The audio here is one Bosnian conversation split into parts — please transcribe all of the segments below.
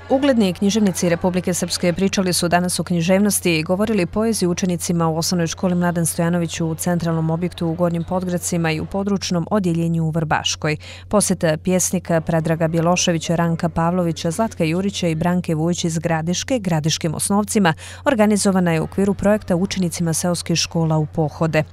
Ugledni književnici Republike Srpske pričali su danas o književnosti i govorili poeziju učenicima u osnovnoj školi Mladen Stojanović u centralnom objektu u Gornjim Podgradcima i u područnom odjeljenju u Vrbaškoj. Posjeta pjesnika Predraga Bjeloševića, Ranka Pavlovića, Zlatka Jurića i Branke Vujić iz Gradiške, Gradiškim osnovcima, organizovana je u okviru projekta Učenicima seoskih škola u pohode.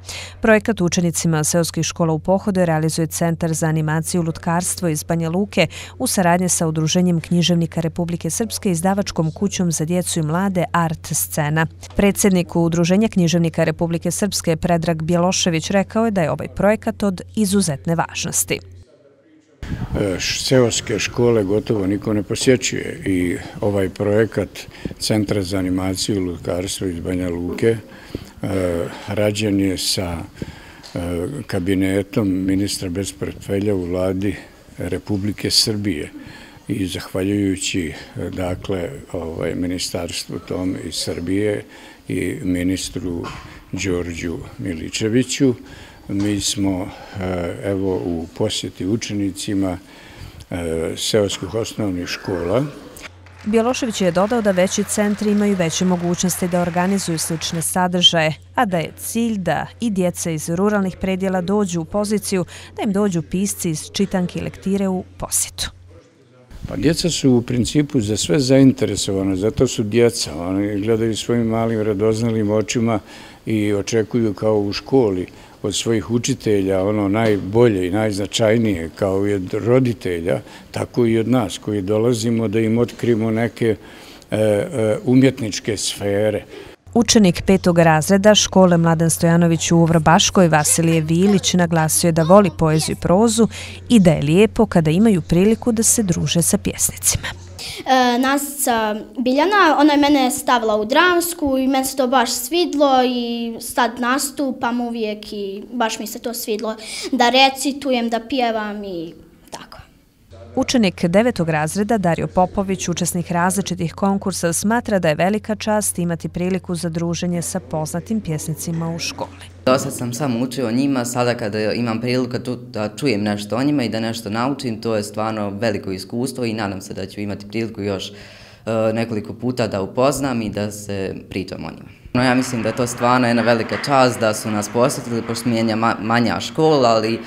Projekat Učenicima seoskih škola u pohode realizuje Centar za animaciju i lutkarstvo iz Banja Luke u saradnji sa Udruženjem književnika Republike Srpske i izdavačkom kućom za djecu i mlade Art Scena. Predsjednik Udruženja književnika Republike Srpske Predrag Bjelošević rekao je da je ovaj projekat od izuzetne važnosti. Seoske škole gotovo niko ne posjećuje i ovaj projekat Centra za animaciju i lutkarstvo iz Banja Luke rađen je sa kabinetom ministra bez portfelja u vladi Republike Srbije i zahvaljujući dakle ministarstvu tom iz Srbije i ministru Đorđu Miličeviću. Mi smo evo u posjeti učenicima seoskih osnovnih škola. Bjelošević je dodao da veći centri imaju veće mogućnosti da organizuju slične sadržaje, a da je cilj da i djeca iz ruralnih predjela dođu u poziciju da im dođu pisci iz čitanke i lektire u posjetu. Pa djeca su u principu za sve zainteresovane, zato su djeca. Oni gledaju svojim malim radoznalim očima i očekuju kao u školi od svojih učitelja ono najbolje i najznačajnije, kao i od roditelja, tako i od nas koji dolazimo da im otkrijemo neke umjetničke sfere. Učenik 5. razreda škole Mladen Stojanović u Vrbaškoj Vasilije Vilić naglasio je da voli poeziju i prozu i da je lijepo kada imaju priliku da se druže sa pjesnicima. Nastica Biljana, ona je mene stavila u dramsku i meni se to baš svidlo i sad nastupam uvijek i baš mi se to svidlo da recitujem, da pjevam i tako. Učenik 9. razreda Dario Popović, učesnik različitih konkursa, smatra da je velika čast imati priliku za druženje sa poznatim pjesnicima u školi. Dosad sam samo učio o njima, sada kada imam priliku da čujem nešto o njima i da nešto naučim, to je stvarno veliko iskustvo i nadam se da ću imati priliku još nekoliko puta da upoznam i da se pričam o njima. Ja mislim da je to stvarno jedna velika čast da su nas posjetili, pošto mi je manja škola, ali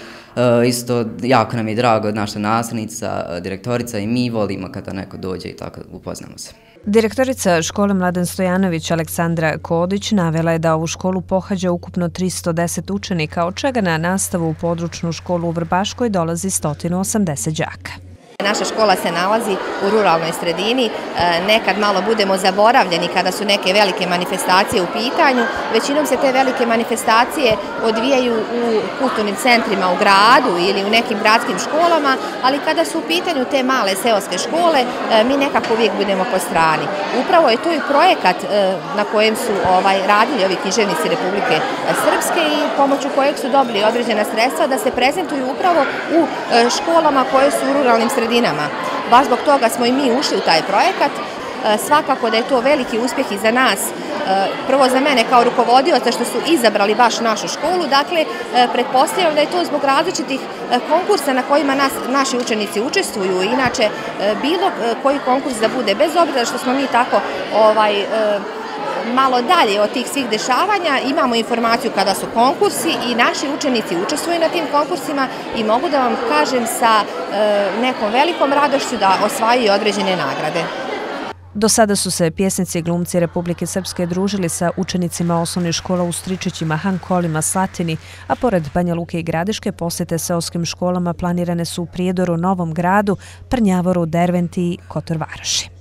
isto jako nam je drago, naša nastavnica, direktorica i mi volimo kada neko dođe i tako upoznamo se. Direktorica škole Mladen Stojanović Aleksandra Kodić navela je da ovu školu pohađa ukupno 310 učenika, od čega na nastavu u područnu školu u Vrbaškoj dolazi 180 đaka. Naša škola se nalazi u ruralnoj sredini, nekad malo budemo zaboravljeni kada su neke velike manifestacije u pitanju, većinom se te velike manifestacije odvijaju u kulturnim centrima u gradu ili u nekim gradskim školama, ali kada su u pitanju te male seoske škole, mi nekako uvijek budemo po strani. Upravo je to i projekat na kojem su radili ovi književnici Republike Srpske i pomoću kojeg su dobili određena sredstva da se prezentuju upravo u školama koje su u ruralnim sredinama. Baš zbog toga smo i mi ušli u taj projekat. Svakako da je to veliki uspjeh i za nas, prvo za mene kao rukovodioca što su izabrali baš našu školu, dakle pretpostavljam da je to zbog različitih konkursa na kojima naši učenici učestvuju. Inače, bilo koji konkurs da bude, bez obzira što smo mi tako malo dalje od tih svih dešavanja, imamo informaciju kada su konkursi i naši učenici učestvuju na tim konkursima i mogu da vam kažem sa nekom velikom radošću da osvajaju određene nagrade. Do sada su se pjesnici i glumci Republike Srpske družili sa učenicima osnovnih škola u Stričićima, Hankolima, Slatini, a pored Banja Luke i Gradiške posjete seoskim školama planirane su u Prijedoru, Novom Gradu, Prnjavoru, Derventi i Kotor Varoši.